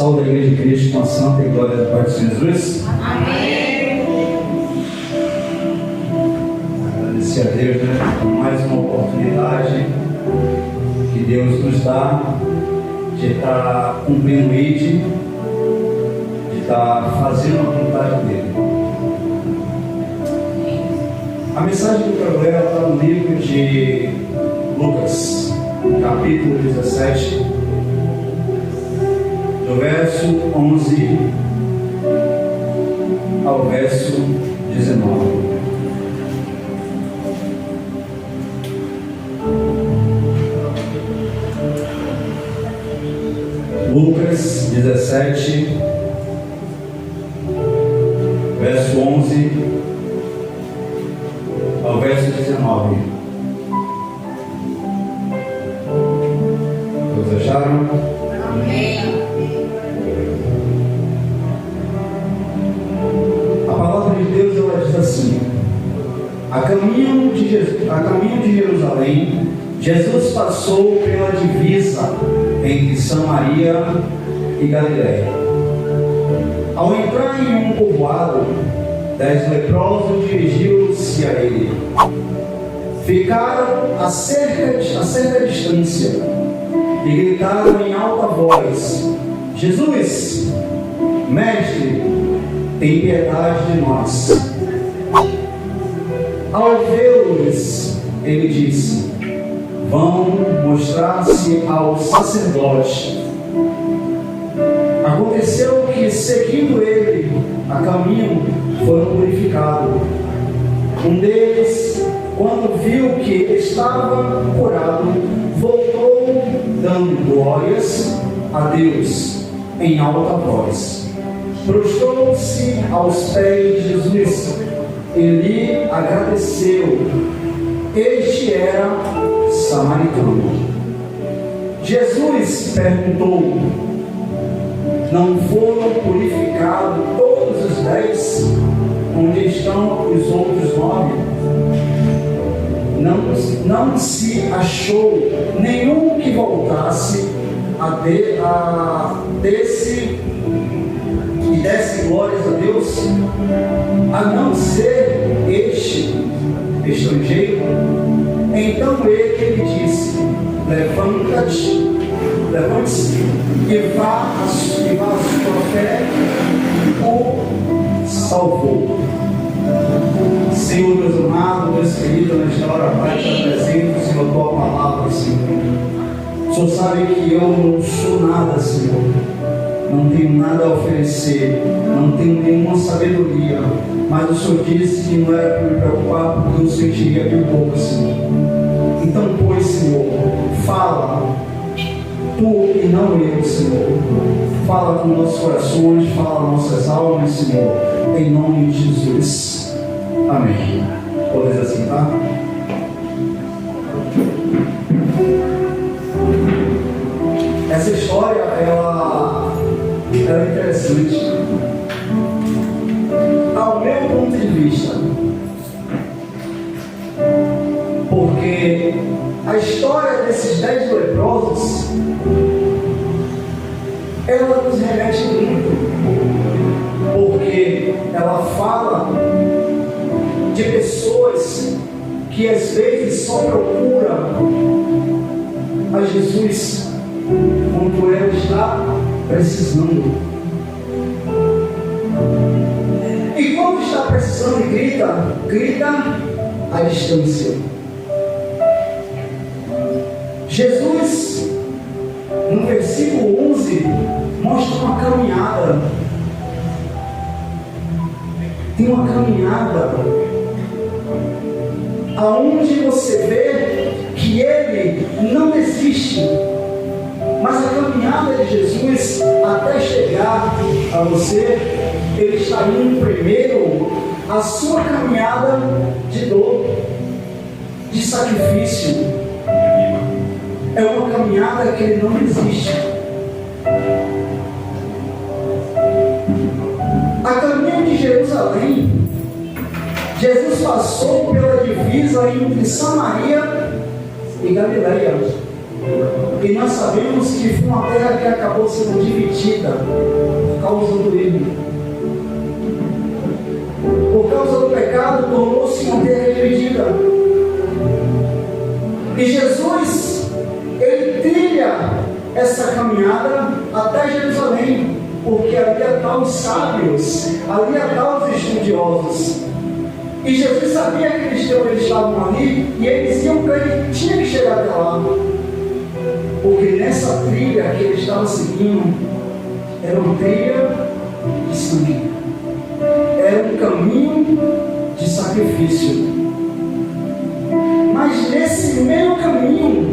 Salve a Igreja de Cristo com a santa e glória da paz do Senhor Jesus. Amém. Agradecer a Deus, por mais uma oportunidade que Deus nos dá de estar cumprindo o ID, de estar fazendo a vontade dele. A mensagem que eu quero ler está no livro de Lucas, capítulo 17, do verso 11 ao verso 19. Lucas 17, verso 11 ao verso 19. Todos acharam? Amém. A palavra de Deus ela diz assim: a caminho de Jerusalém, Jesus passou pela divisa entre Samaria e Galiléia. Ao entrar em um povoado, 10 leprosos dirigiram-se a ele. Ficaram a certa distância e gritaram em alta voz: Jesus, mestre, tem piedade de nós. Ao vê-los, ele disse: vão mostrar-se ao sacerdote. Aconteceu que, seguindo ele a caminho, foram purificados. Um deles, quando viu que estava curado, voltou dando glórias a Deus em alta voz. Prostrou-se aos pés de Jesus e lhe agradeceu. Este era samaritano. Jesus perguntou: não foram purificados todos os 10? Onde estão os outros 9? Não se achou nenhum que voltasse e desse glórias a Deus, a não ser este estrangeiro? Então ele disse: levante-se e vá a sua fé o salvou. Senhor Deus amado, Deus querido, nesta hora, Pai, te apresento, Senhor, a tua palavra, Senhor. O Senhor sabe que eu não sou nada, Senhor. Não tenho nada a oferecer, não tenho nenhuma sabedoria, mas o Senhor disse que não era para me preocupar, porque eu sentiria bem pouco, Senhor. Então, pois, Senhor, fala, tu e não eu, Senhor. Fala com nossos corações, fala nossas almas, Senhor, em nome de Jesus. Amém. Pode dizer assim, tá? Essa história, ela é interessante. Ao meu ponto de vista, porque a história desses 10 leprosos, ela nos remete muito, porque ela fala de pessoas que às vezes só procuram a Jesus quando ela está precisando. E quando está precisando e grita à distância. Jesus, no versículo 11, mostra uma caminhada. Tem uma caminhada aonde você vê que ele não desiste, mas a caminhada de Jesus até chegar a você, ele está indo primeiro a sua caminhada de dor, de sacrifício. É uma caminhada que ele não desiste. A caminho de Jerusalém, Jesus passou pela divisa entre Samaria e Galiléia. E nós sabemos que foi uma terra que acabou sendo dividida por causa do erro. Por causa do pecado, tornou-se uma terra dividida. E Jesus, ele trilha essa caminhada até Jerusalém, porque ali estão os sábios, ali estão os estudiosos. E Jesus sabia que eles estavam ali e eles iam para ele, tinha que chegar até lá. Porque nessa trilha que ele estava seguindo, era uma trilha de sangue, era um caminho de sacrifício. Mas nesse meio caminho,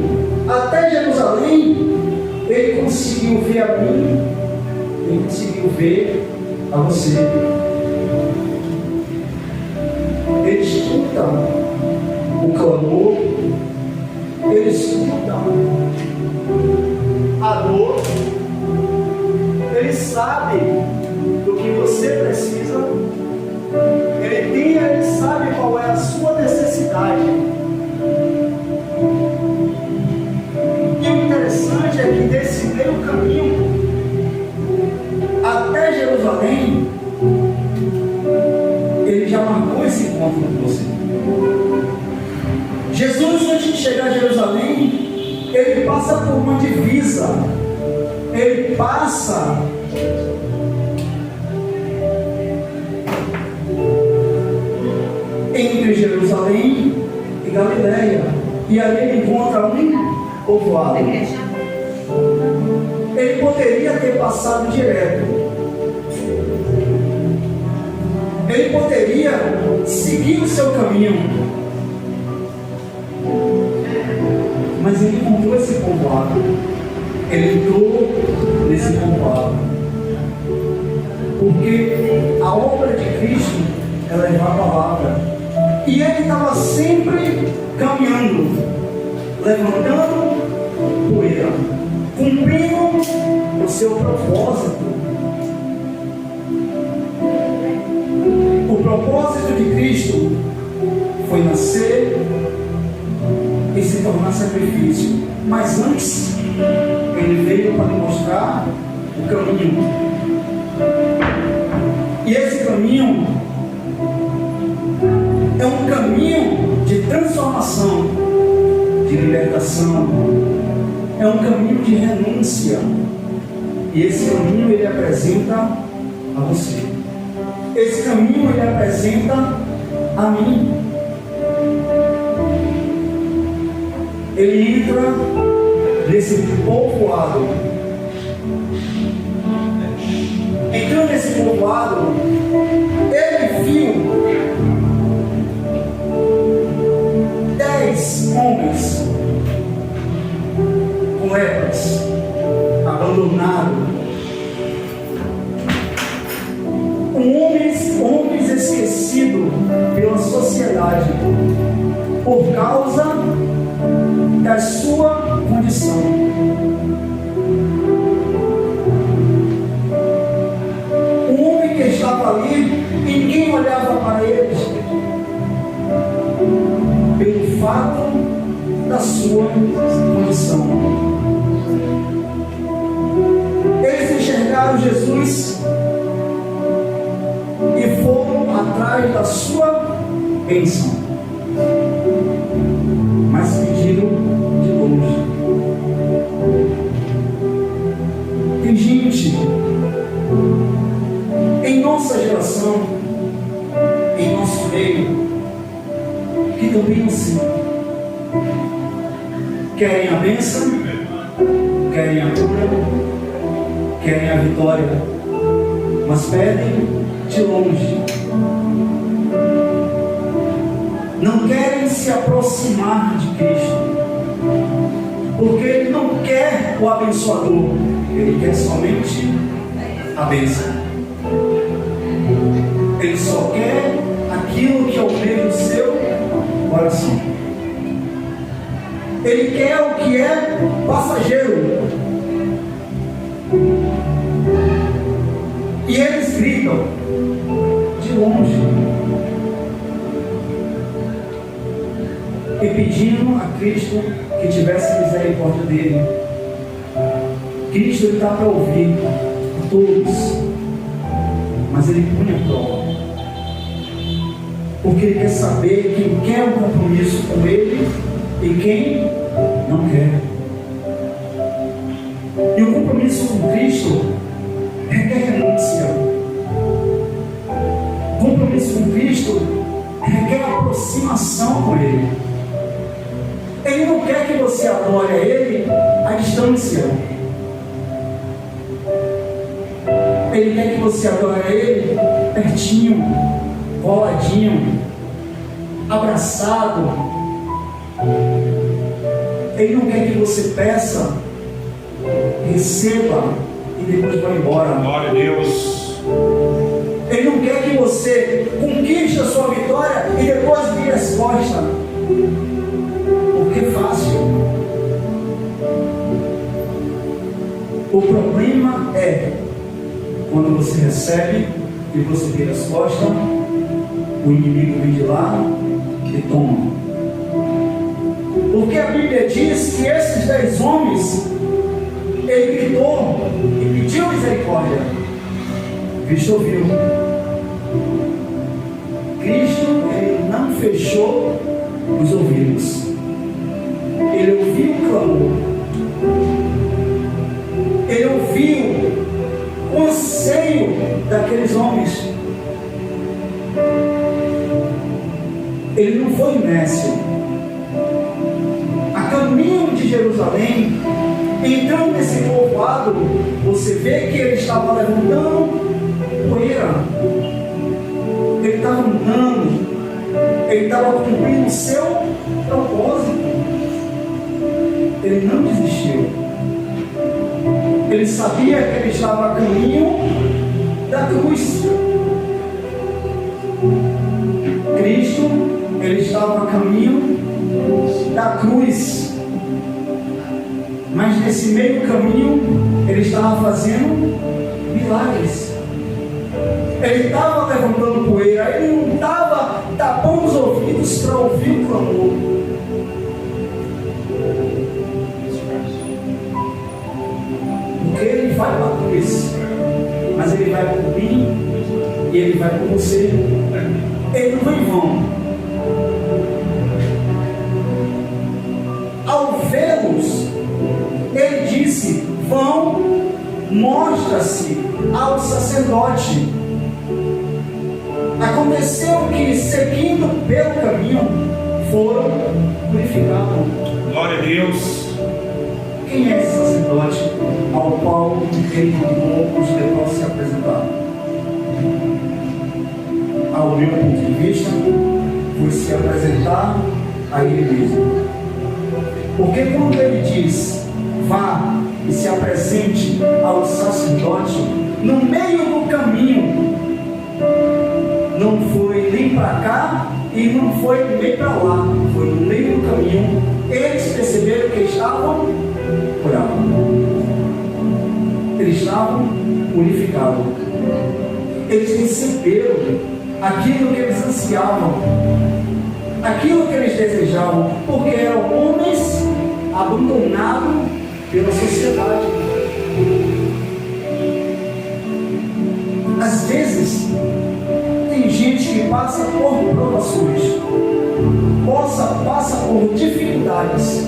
até Jerusalém, ele conseguiu ver a mim, ele conseguiu ver a você. Ele escuta o clamor, ele escuta a dor, ele sabe do que você precisa, ele sabe qual é a sua necessidade. E o interessante é que nesse meio caminho até Jerusalém, ele já marcou esse encontro com você. Jesus, antes de chegar a Jerusalém, ele passa por uma divisa, ele passa entre Jerusalém e Galileia, e ali ele encontra um povoado. Ele poderia ter passado direto, ele poderia seguir o seu caminho, mas ele encontrou esse povoado, ele entrou nesse povoado, porque a obra de Cristo é levar a palavra, e ele estava sempre caminhando, levantando poeira, cumprindo o seu propósito. O propósito de Cristo foi nascer e se tornar sacrifício, mas antes ele veio para mostrar o caminho, e esse caminho é um caminho de transformação, de libertação, é um caminho de renúncia, e esse caminho ele apresenta a você, esse caminho ele apresenta a mim. Ele entra nesse povoado. Entrando nesse povoado, ele viu 10 homens com lepras, abandonados, homens esquecidos pela sociedade por causa da sua condição. Um homem que estava ali, ninguém olhava para eles pelo fato da sua condição. Eles enxergaram Jesus e foram atrás da sua bênção, mas pediram de longe. Tem gente em nossa geração, em nosso meio, que também assim querem a bênção, querem a cura, querem a vitória, mas pedem de longe, não querem se aproximar de Cristo, porque ele não quer o abençoador, ele quer somente a bênção. Ele só quer aquilo que é o meio do seu coração. Ele quer o que é passageiro. E eles gritam de longe e pedindo pedindo a Cristo que tivesse misericórdia dele. Cristo está para ouvir a todos, mas ele põe a prova, porque ele quer saber quem quer um compromisso com ele e quem não quer. E o compromisso com Cristo requer renúncia. O compromisso com Cristo requer aproximação com Ele. Ele não quer que você adore a Ele à distância. Ele quer que você adore a Ele pertinho, coladinho, abraçado. Ele não quer que você peça, receba e depois vá embora. Glória a Deus. Ele não quer que você conquiste a sua vitória e depois vire as costas, porque é fácil. O problema é quando você recebe e você vira as costas, o inimigo vem de lá e toma. Porque a Bíblia diz que esses 10 homens, ele gritou e pediu misericórdia. Cristo ouviu. Cristo, ele não fechou os ouvidos. Ele ouviu o clamor. Ele ouviu o anseio daqueles homens. Ele não foi inércio. A caminho de Jerusalém, entrando nesse povoado, você vê que ele estava levantando poeira. Ele estava andando. Ele estava cumprindo o seu propósito. Ele não desistiu. Ele sabia que ele estava a caminho da cruz. Cristo, ele estava a caminho da cruz. Mas nesse meio caminho, ele estava fazendo milagres. Ele estava levantando poeira. Ele não estava tapando os ouvidos para ouvir o clamor. Porque ele vai para a cruz, mas ele vai por mim e ele vai por você. Ele não vai em vão. Ao vê-los, ele disse: vão, mostra-se ao sacerdote. Aconteceu que, seguindo pelo caminho, foram purificados. Glória a Deus. Quem é esse sacerdote ao qual ele mandou os leprosos se apresentar? Ao meu ponto de vista, foi se apresentar a ele mesmo. Porque quando ele diz: vá e se apresente ao sacerdote, no meio do caminho, não foi nem para cá e não foi nem para lá, foi no meio do caminho. Eles perceberam que estavam curados, eles estavam purificados, eles receberam aquilo que eles ansiavam, aquilo que eles desejavam, porque eram homens abandonados pela sociedade. Às vezes tem gente que passa por provações, passa por dificuldades,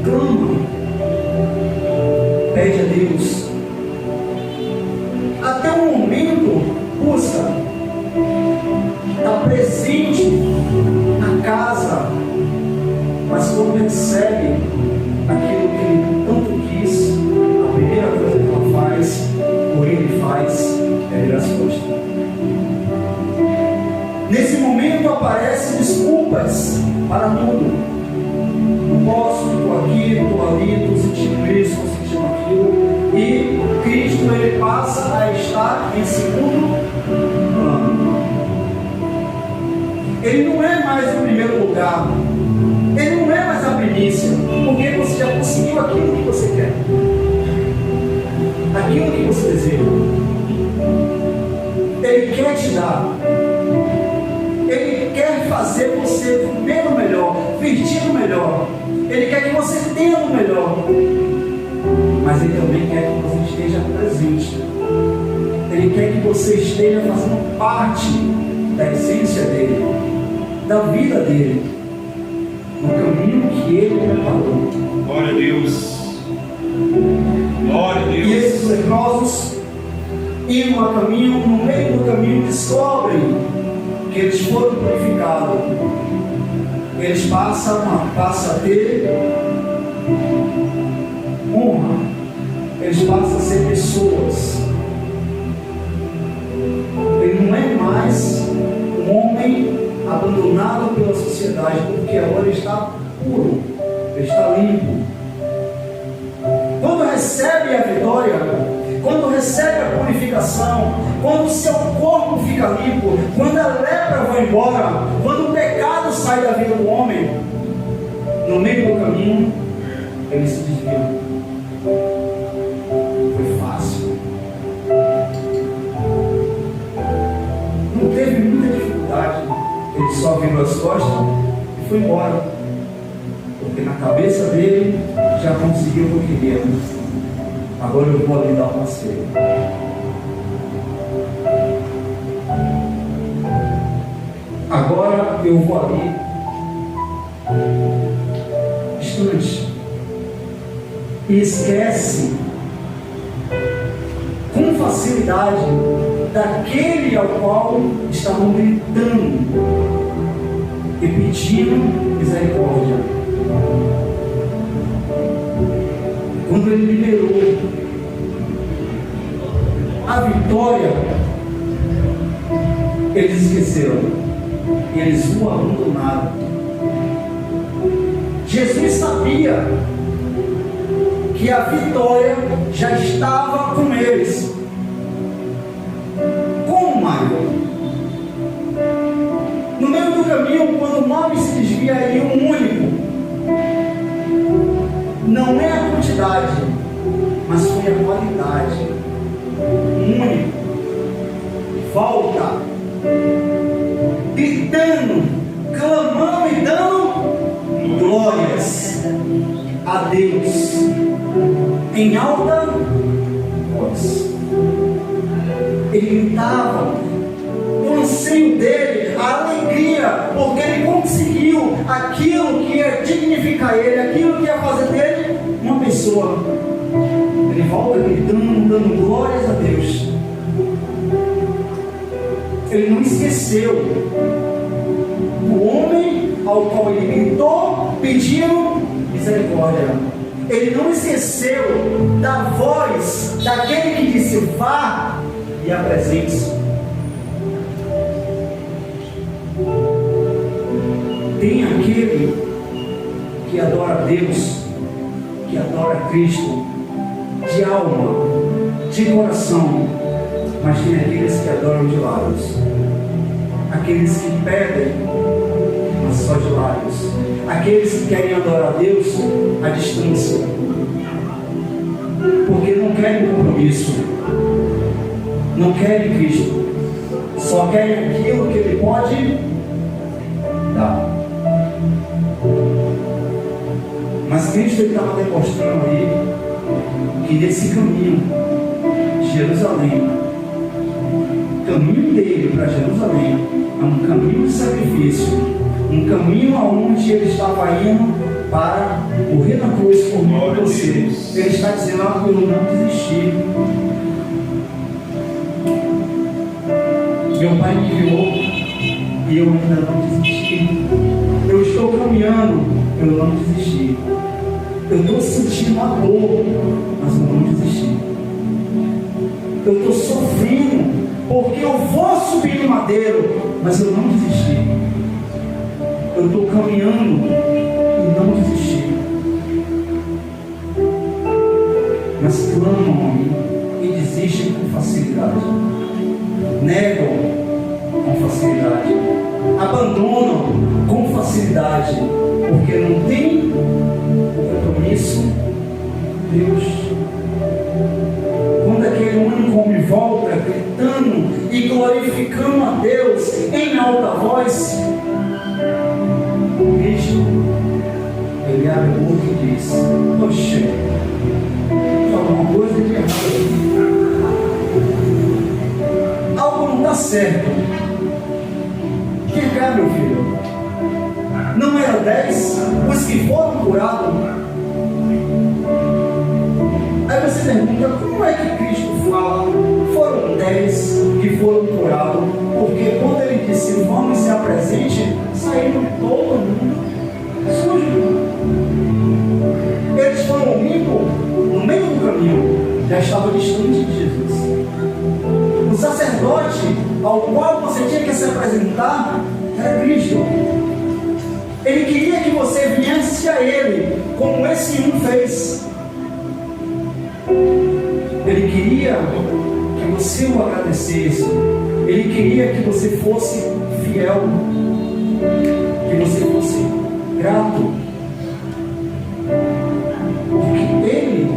clama, pede a Deus, até o momento busca, está presente na casa, mas quando recebe aquilo que ele tanto quis, a primeira coisa que ela faz, ou ele faz, é virar as costas. Nesse momento aparecem desculpas para tudo. Não posso, estou aqui, estou ali, estou sentindo isso, estou sentindo aquilo. E Cristo, ele passa a estar em segundo plano. Ele não é mais o primeiro lugar. Ele não é mais a primícia, porque você já conseguiu aquilo que você quer, aquilo que você deseja. Ele quer te dar, ele quer fazer você comer o melhor, vestir o melhor. Ele quer que você tenha o melhor. Mas Ele também quer que você esteja presente. Ele quer que você esteja fazendo parte da essência dEle, da vida dEle, no caminho que Ele preparou. Glória a Deus. Glória a Deus. E esses leprosos indo a caminho, no meio do caminho descobrem que eles foram purificados. Eles passam a ter honra. Eles passam a ser pessoas. Ele não é mais um homem abandonado pela sociedade, porque agora ele está puro, ele está limpo. Quando recebe a vitória, quando recebe a purificação, quando o seu corpo fica limpo, quando a lepra vai embora, quando o pecado sai da vida do homem, no meio do caminho, ele se desvia. Foi fácil. Não teve muita dificuldade. Ele só virou as costas e foi embora. Porque na cabeça dele já conseguiu o que queria. Agora eu vou lhe dar um passeio. Agora eu vou ali, distante, e esquece com facilidade daquele ao qual estavam gritando e pedindo misericórdia. Quando ele liberou a vitória, eles esqueceram e eles o abandonaram. Jesus sabia que a vitória já estava com eles. Como, Mário? No meio do caminho, quando o nome se desvia, aí um único. Não é a quantidade, mas foi a qualidade. Um único. Volta. Gritando, clamando e dando glórias a Deus em alta voz. Ele gritava, o anseio dele, a alegria, porque ele conseguiu aquilo que ia dignificar ele, aquilo que ia fazer dele uma pessoa. Ele volta gritando, dando glórias a Deus. Ele não esqueceu o homem ao qual ele gritou, pedindo misericórdia. Ele não esqueceu da voz daquele que disse: vá e apresente-se. Tem aquele que adora a Deus, que adora Cristo, de alma, de coração, mas tem aqueles que adoram de lábios, aqueles que pedem, mas só de lábios, aqueles que querem adorar a Deus à distância, porque não querem compromisso, não querem Cristo, só querem aquilo que Ele pode dar. Mas Cristo estava demonstrando aí que nesse caminho de Jerusalém, o caminho dele para Jerusalém é um caminho de sacrifício, um caminho aonde ele estava indo para morrer na cruz por mim e por você. Ele está dizendo: eu não desisti. Meu Pai me enviou e eu ainda não desisti. Eu estou caminhando, eu não desisti. Eu estou sentindo a dor, mas eu não desisti. Eu estou sofrendo, porque eu vou subir no madeiro, mas eu não desisti. Eu estou caminhando e não desisti. Mas clamam a mim e desistem com facilidade. Negam com facilidade. Abandonam com facilidade, porque não tem compromisso com Deus. Quando aquele único homem volta gritando e glorificando a Deus em alta voz, Cristo, ele abre a boca e diz: poxa, tem alguma coisa de errado, algo não está certo. Quem é, meu filho? Não eram 10 os que foram curados? Aí você pergunta: como é que Cristo fala? Foram 10 que foram curados, porque quando ele disse vamos se apresente, saíram todo mundo sujo. Eles foram limpos no meio do caminho, já estavam distante de Jesus. O sacerdote ao qual você tinha que se apresentar era Cristo. Ele queria que você viesse a Ele, como esse um fez. Ele queria que você o agradecesse. Ele queria que você fosse fiel, que você fosse grato, porque Ele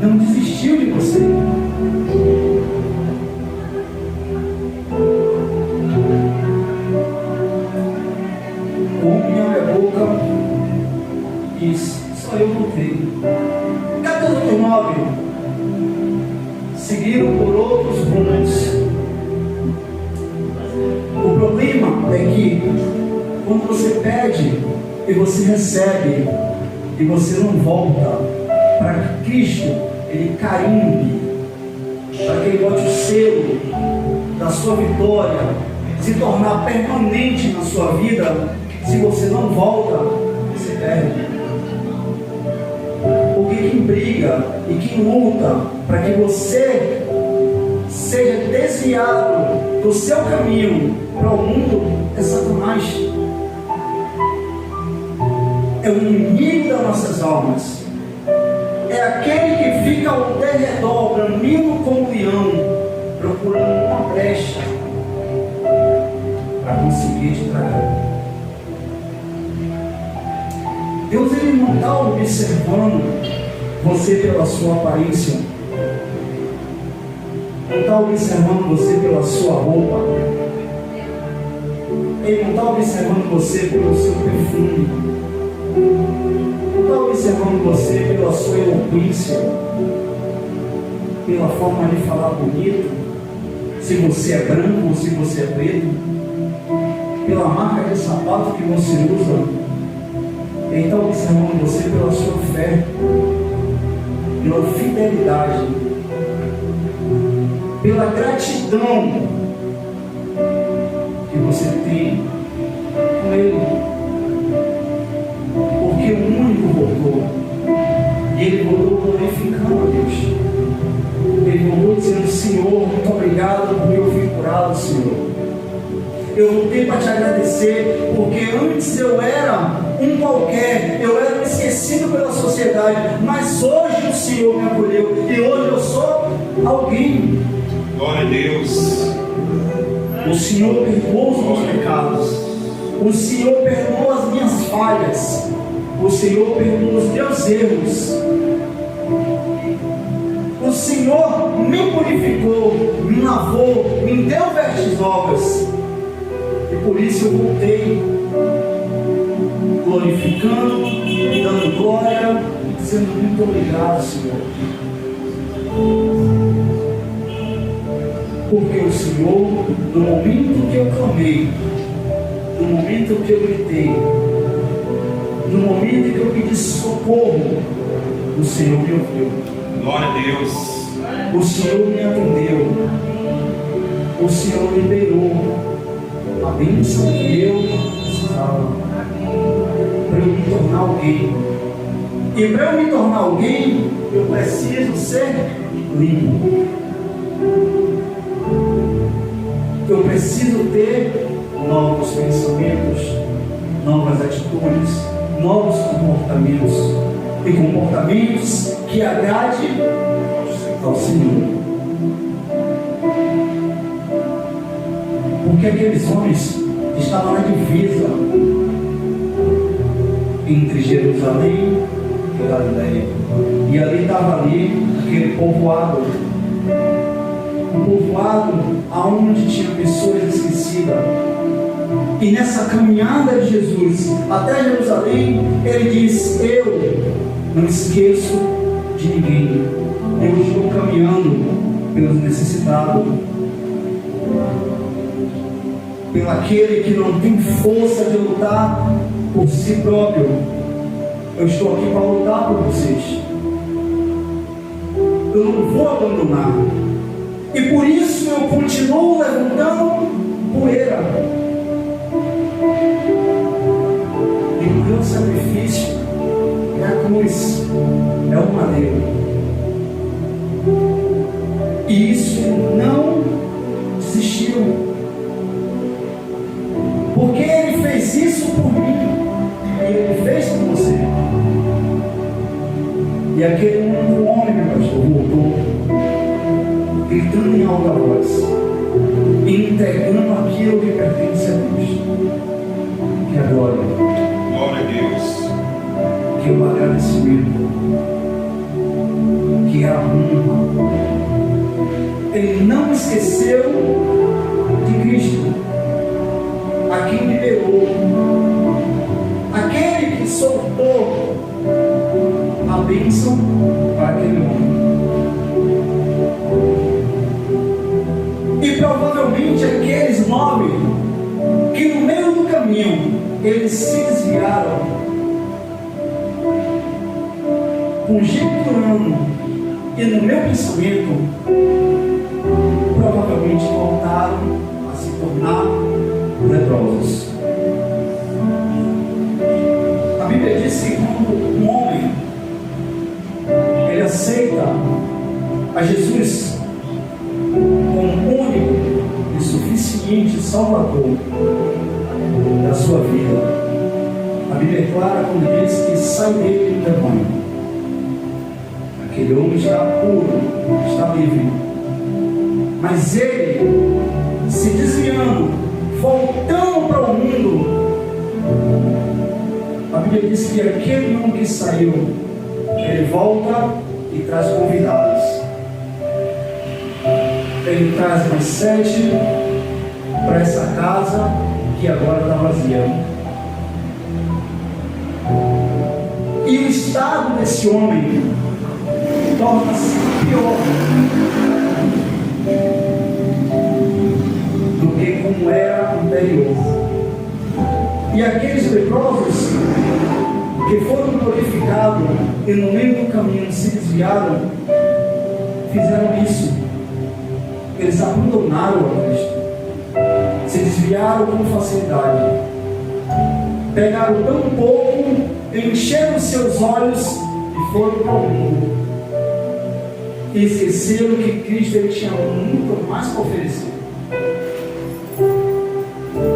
não desistiu de você. O homem abre a boca e diz: só eu voltei. Capítulo 9. Seguiram por outros rumos. O problema é que quando você pede e você recebe e você não volta para que Cristo ele carimbe, para que ele bote o selo da sua vitória se tornar permanente na sua vida, se você não volta, você perde. Porque quem briga e quem luta para que você seja desviado do seu caminho para o mundo é Satanás. É o inimigo das nossas almas. É aquele que fica ao derredor, bramindo como leão, procurando uma brecha para conseguir te tragar. Deus ele não está observando você pela sua aparência, não está observando você pela sua roupa, Ele não está observando você pelo seu perfume, não está observando você pela sua eloquência, pela forma de falar bonito, se você é branco ou se você é preto, pela marca de sapato que você usa. Ele está observando você pela sua fé, pela fidelidade, pela gratidão que você tem com Ele. Porque o único voltou, e Ele voltou glorificando a Deus. Ele voltou dizendo: Senhor, muito obrigado porque eu fui curado, Senhor. Eu voltei para te agradecer, porque antes eu era um qualquer, eu era esquecido pela sociedade, mas hoje o Senhor me acolheu, e hoje eu sou alguém. Glória a Deus. O Senhor perdoou os meus pecados, o Senhor perdoou as minhas falhas, o Senhor perdoou os meus erros, o Senhor me purificou, me lavou, me deu vestes novas. E por isso eu voltei, glorificando, dando glória, dizendo muito obrigado, Senhor. Porque o Senhor, no momento que eu clamei, no momento que eu gritei, no momento que eu pedi socorro, o Senhor me ouviu. Glória a Deus. O Senhor me atendeu. O Senhor liberou a bênção que eu precisava para eu me tornar alguém. E para eu me tornar alguém, eu preciso ser limpo. Eu preciso ter novos pensamentos, novas atitudes, novos comportamentos, e comportamentos que agrade ao Senhor. Porque aqueles homens estavam na divisa entre Jerusalém e Galileia, e ali estava aquele povoado. um povoado aonde tinha pessoas esquecidas. E nessa caminhada de Jesus até Jerusalém, ele diz: eu não esqueço de ninguém. Eu estou caminhando pelos necessitados, pelo aquele que não tem força de lutar por si próprio. Eu estou aqui para lutar por vocês. Eu não vou abandonar. E por isso eu continuo levantando poeira. E o meu sacrifício é a cruz, é o madeiro. E isso ele não desistiu. Porque ele fez isso por mim. E ele fez por você. E aquele único homem, meu pastor, voltou, gritando em alta voz, e entregando aquilo que pertence a Deus, que é a glória, Glória a Deus. que é o agradecimento, que é a honra. Ele não esqueceu de Cristo, a quem liberou, aquele que soltou a bênção para aquele homem. E provavelmente aqueles 9 que no meio do caminho eles se desviaram, conjecturando, e no meu pensamento provavelmente voltaram a se tornar leprosos. A Bíblia diz que quando um homem ele aceita a Jesus como único e suficiente Salvador da sua vida, a Bíblia é clara quando diz que sai dele o demônio. Aquele homem está puro, está livre. Mas ele, se desviando, voltando para o mundo, a Bíblia diz que aquele homem que saiu, ele volta e traz convidados. Ele traz mais 7 para essa casa que agora está vazia. E o estado desse homem torna-se pior do que como era anterior. E aqueles leprosos que foram glorificados e no meio do caminho se desviaram, fizeram isso. Eles abandonaram a Cristo, se desviaram com facilidade, pegaram tão pouco, encheram seus olhos e foram para o mundo, e esqueceram que Cristo ele tinha muito mais para oferecer.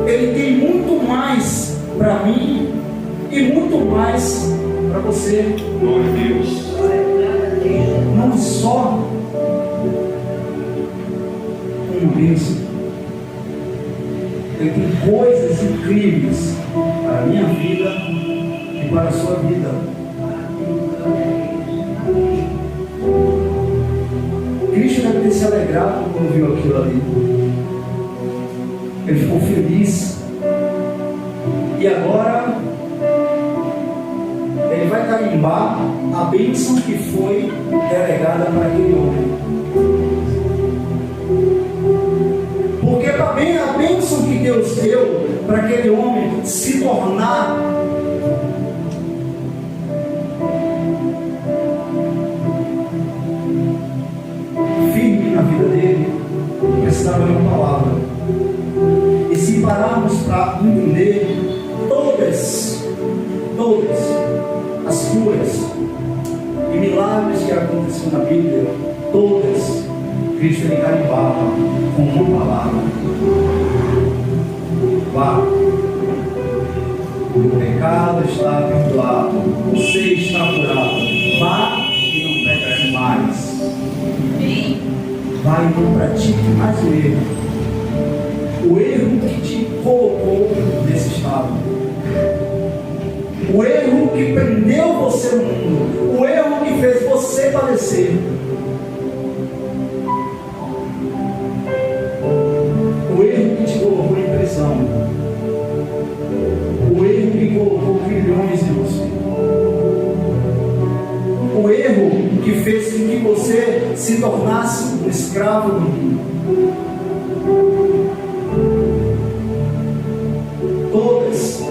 Ele tem muito mais para mim e muito mais para você. Glória a Deus. Não só uma bênção. Ele tem coisas incríveis para a minha vida e para a sua vida. Cristo deve ter se alegrado quando viu aquilo ali. Ele ficou feliz. E agora ele vai carimbar a bênção que foi delegada para aquele homem. Porque também a bênção que Deus deu para aquele homem se tornar firme na vida dele, precisava de uma palavra. E se pararmos para entender todas as curas e milagres que aconteceram na Bíblia, todas, Cristo ele carimbava com uma palavra: vá, o pecado está perdoado, você está curado, vá e não peque mais, vá e não pratique mais o erro que te colocou nesse estado, o erro que prendeu você no mundo, o erro que fez você padecer. escravo do mundo. Todas,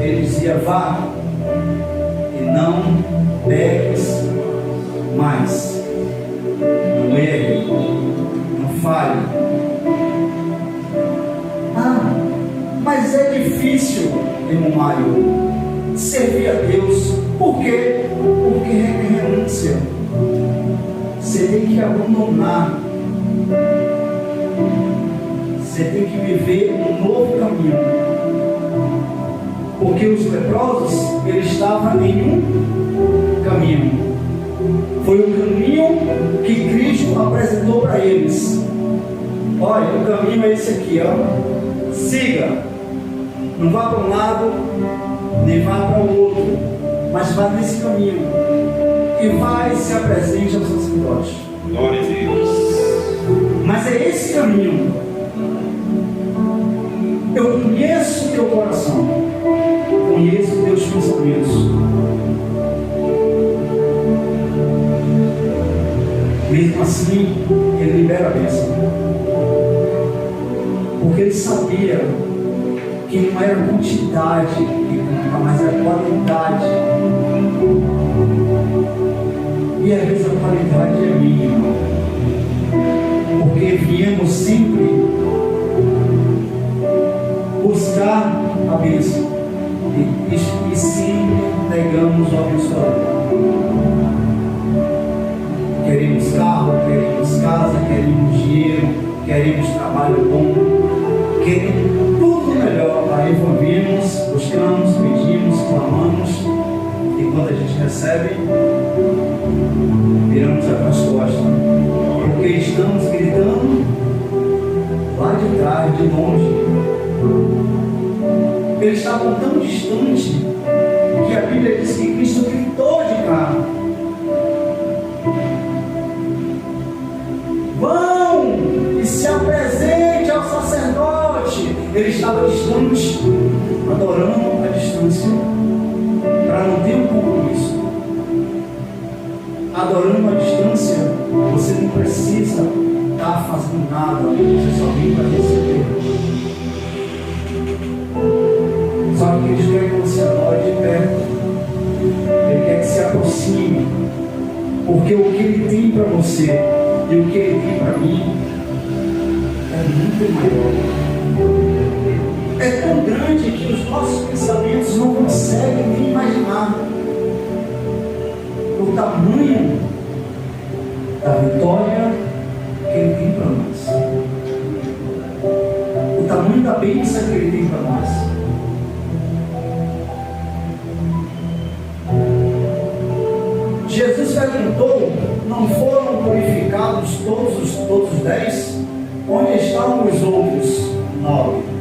ele dizia: vá e não peques mais. Não erre, não falhe. Ah, mas é difícil, irmão Mário, servir a Deus. Por quê? Porque é renúncia. Você tem que abandonar. Você tem que viver um novo caminho. Porque os leprosos, eles estavam em um caminho. Foi o caminho que Cristo apresentou para eles. Olha, o caminho é esse aqui, ó. Siga. Não vá para um lado, nem vá para o outro, mas vá nesse caminho. E vai e se apresente ao sacerdote. Glória a Deus. Mas é esse caminho. Eu conheço o teu coração, conheço os teus pensamentos. Mesmo assim, ele libera a bênção. Porque ele sabia que não era quantidade que conta, mas era qualidade. E às vezes a qualidade é mínima. Porque viemos sempre buscar a bênção e sempre negamos o abençoador. Queremos carro, queremos casa, queremos dinheiro, queremos trabalho bom, queremos tudo melhor. Aí vamos, buscamos, pedimos, clamamos, e quando a gente recebe, viramos as costas, porque estamos gritando lá de trás, de longe. Eles estavam tão distantes que a Bíblia diz que Cristo gritou de cá: vão e se apresente ao sacerdote. Ele estava distante, adorando a distância, para não ter um compromisso. Adorando a distância, você não precisa estar fazendo nada, você só vem para receber. Só que Ele quer que você adore de perto. Ele quer que se aproxime, porque o que Ele tem para você e o que Ele tem para mim é muito maior. É tão grande que os nossos pensamentos não conseguem nem imaginar o tamanho da vitória que Ele tem para nós, o tamanho da bênção que Ele tem para nós. Jesus perguntou: não foram purificados todos os 10? Onde estavam os outros 9?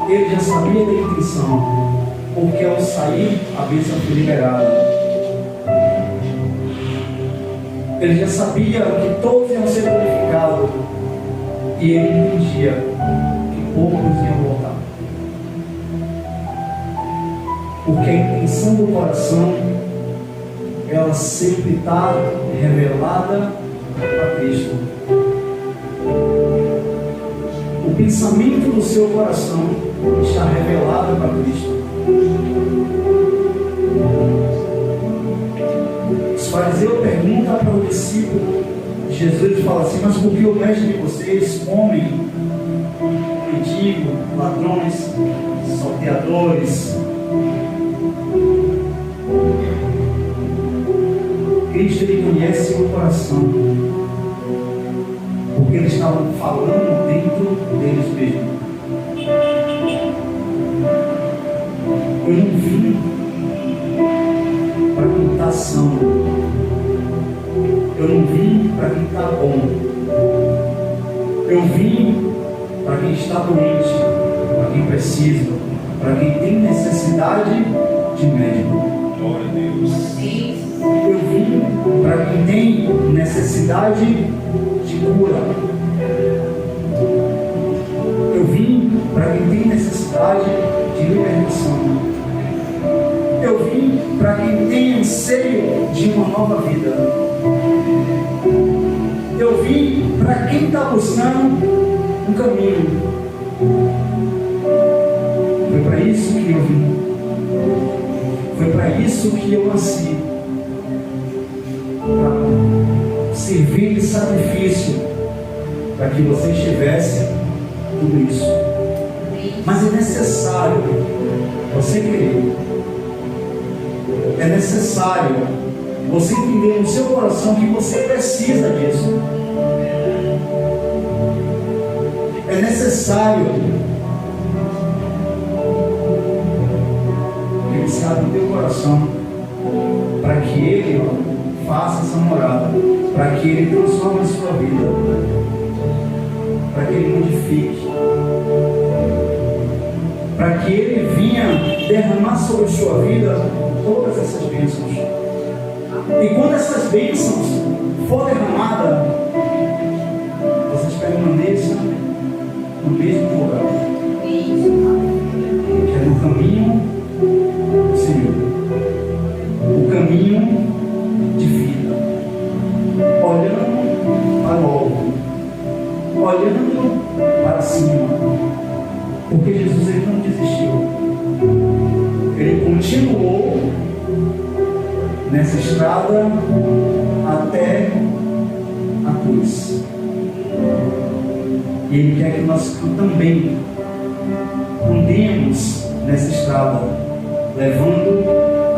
Ele já sabia da intenção, porque ao sair a bênção foi liberada. Ele já sabia que todos iam ser purificados, e ele entendia que poucos iam voltar. Porque a intenção do coração, ela sempre está revelada a Cristo. O pensamento do seu coração está revelado para Cristo. Os fariseus perguntam para o discípulo de Jesus e falam assim: mas por que o mestre de vocês comem mendigo, ladrões, salteadores? Cristo, Ele conhece o coração, porque eles estavam falando dentro deles mesmos. Eu não vim para quem está são, eu não vim para quem está bom, eu vim para quem está doente, para quem precisa, para quem tem necessidade de médico. Glória a Deus. Eu vim para quem tem necessidade de cura. Eu vim para quem tem necessidade de libertação. Eu vim para quem tem anseio de uma nova vida. Eu vim para quem está buscando um caminho. Foi para isso que eu vim. Foi para isso que eu nasci. Para servir de sacrifício, para que vocês tivessem tudo isso. Mas é necessário você querer. É necessário você entender no seu coração que você precisa disso. É necessário que você abra o teu coração para que Ele faça essa morada, para que Ele transforme a sua vida, para que Ele modifique, para que Ele venha derramar sobre a sua vida todas essas bênçãos. E quando essas bênçãos for derramadas, vocês permaneçam no mesmo lugar, que é no caminho do Senhor, o caminho de vida, olhando para o alto, olhando para cima, porque Jesus ele não desistiu, ele continuou nessa estrada até a cruz. E Ele quer que nós também andemos nessa estrada, levando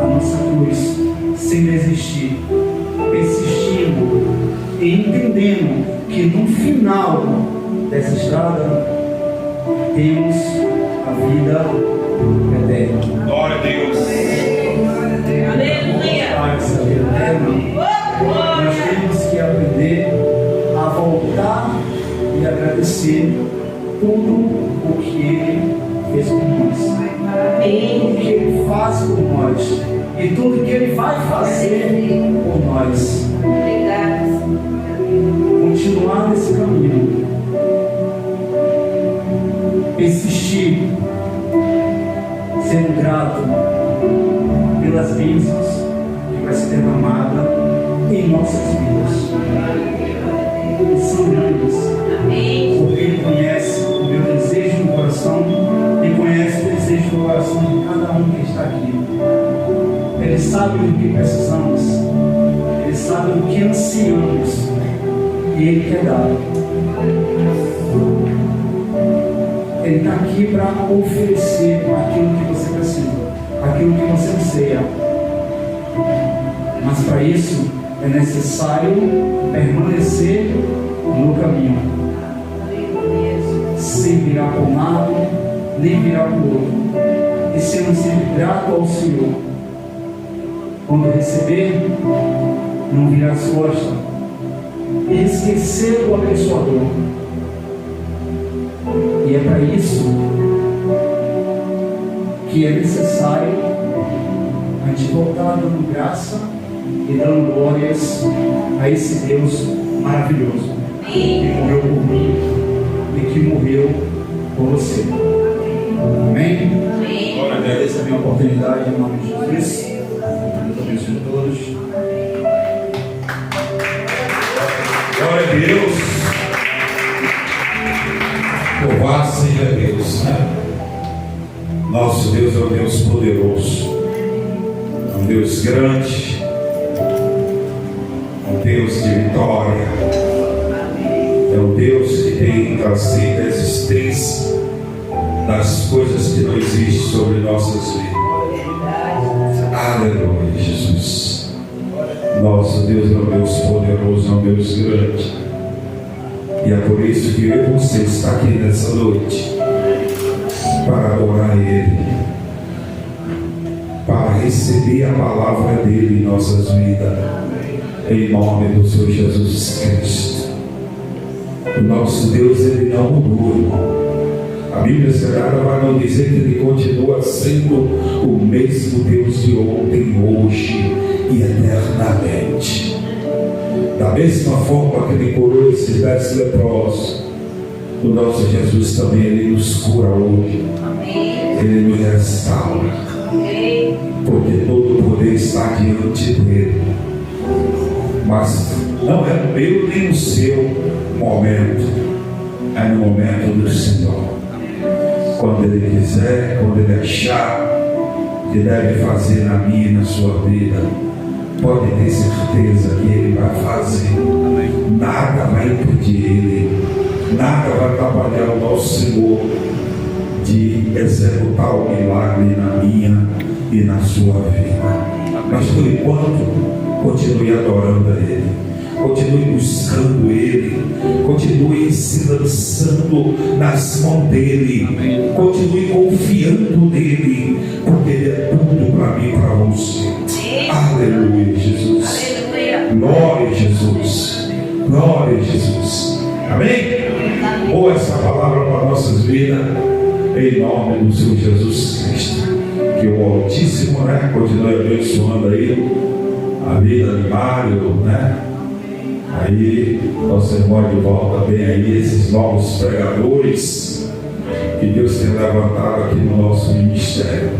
a nossa cruz, sem desistir, persistindo e entendendo que no final dessa estrada temos a vida eterna. Glória a Deus. Essa vida eterna, nós temos que aprender a voltar e agradecer tudo o que Ele fez por nós, tudo o que Ele faz por nós e tudo o que Ele vai fazer por nós. Continuar nesse caminho, persistir, sendo grato pelas bênçãos que vai ser derramada em nossas vidas. São grandes, porque Ele conhece o meu desejo no coração e conhece o desejo no coração de cada um que está aqui. Ele sabe do que precisamos, Ele sabe do que ansiamos e Ele quer dar. Ele está aqui para oferecer aquilo que você precisa, aquilo que você anseia. Mas para isso é necessário permanecer no caminho, sem virar para um lado, nem virar para o outro, e sendo sempre grato ao Senhor. Quando receber, não virar as costas e esquecer o abençoador. E é para isso que é necessário a gente voltar dando graça e dando glórias a esse Deus maravilhoso que morreu por mim e que morreu por você. Amém? Glória a Deus. Agradeço a minha oportunidade em nome de Jesus. Deus abençoe a todos. Glória a Deus. Louvado seja Deus, né? Nosso Deus é um Deus poderoso, é um Deus grande, é um Deus de vitória, é um Deus que tem trazido a existência das coisas que não existem sobre nossas vidas. Aleluia, Jesus. Nosso Deus é um Deus poderoso, é um Deus grande. E é por isso que eu e você está aqui nessa noite, para adorar Ele, para receber a palavra dEle em nossas vidas, em nome do Senhor Jesus Cristo. O nosso Deus, Ele não mudou, irmão. A Bíblia Sagrada vai nos dizer que Ele continua sendo o mesmo Deus de ontem, hoje e eternamente. Da mesma forma que Ele curou esses 10 leprosos, o nosso Jesus também, Ele nos cura hoje. Ele nos restaura. porque todo o poder está diante dele. Mas não é no meu nem no seu momento, é no momento do Senhor. Quando Ele quiser, quando Ele achar que deve fazer na minha e na sua vida, pode ter certeza que Ele vai fazer. Nada vai impedir Ele, nada vai atrapalhar o nosso Senhor de executar o milagre na minha e na sua vida. Mas por enquanto, continue adorando a Ele, continue buscando Ele, continue se lançando nas mãos dEle, continue confiando nele, porque Ele é tudo para mim e para você. Aleluia, Jesus. Glória a Jesus. Glória a Jesus. Amém? Ou essa palavra para nossas vidas, em nome do Senhor Jesus Cristo. Que o Altíssimo, continue abençoando aí a vida de Mário, Aí, nosso irmão de volta bem aí, esses novos pregadores que Deus tem levantado aqui no nosso ministério,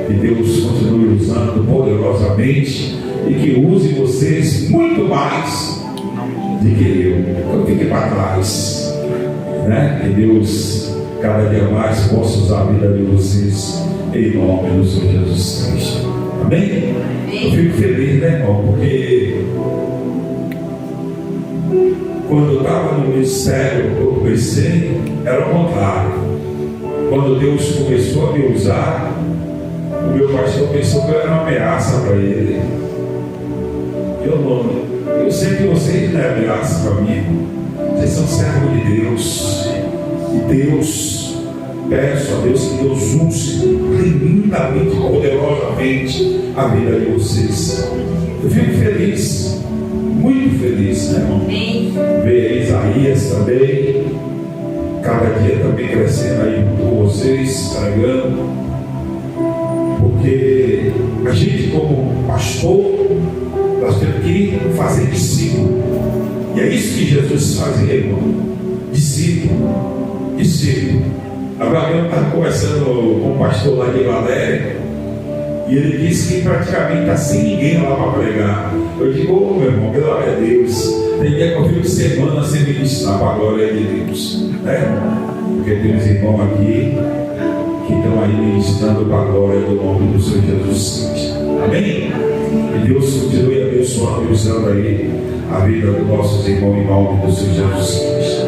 Que Deus continue usando poderosamente e que use vocês muito mais do que eu. Então fique para trás, Que Deus cada dia mais possa usar a vida de vocês em nome do Senhor Jesus Cristo. Amém? Eu fico feliz, irmão, porque quando eu estava no ministério, eu comecei, era o contrário. Quando Deus começou a me usar, o meu pastor pensou que eu era uma ameaça para ele. Eu sei que vocês não é ameaça para mim. Vocês são servos de Deus. E Deus, peço a Deus que Deus use tremendamente, poderosamente a vida de vocês. Eu fico feliz, muito feliz, Ver Isaías também, cada dia também crescendo aí com vocês, pregando, porque a gente como pastor, nós temos que fazer discípulo, e é isso que Jesus fazia, irmão, discípulo. Agora eu estava conversando com o pastor lá de Valéria, e ele disse que praticamente está sem ninguém lá para pregar. Eu digo, meu irmão, glória a Deus. Tem dia que eu fico semana sem ministrar para a glória de Deus, Porque tem uns irmãos aqui que estão aí ministrando para a glória do nome do Senhor Jesus Cristo. Amém? Que Deus continue abençoando e usando aí a vida dos nossos irmãos em nome do Senhor Jesus Cristo.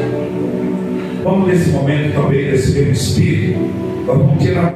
Vamos nesse momento também receber o Espírito. Vamos tirar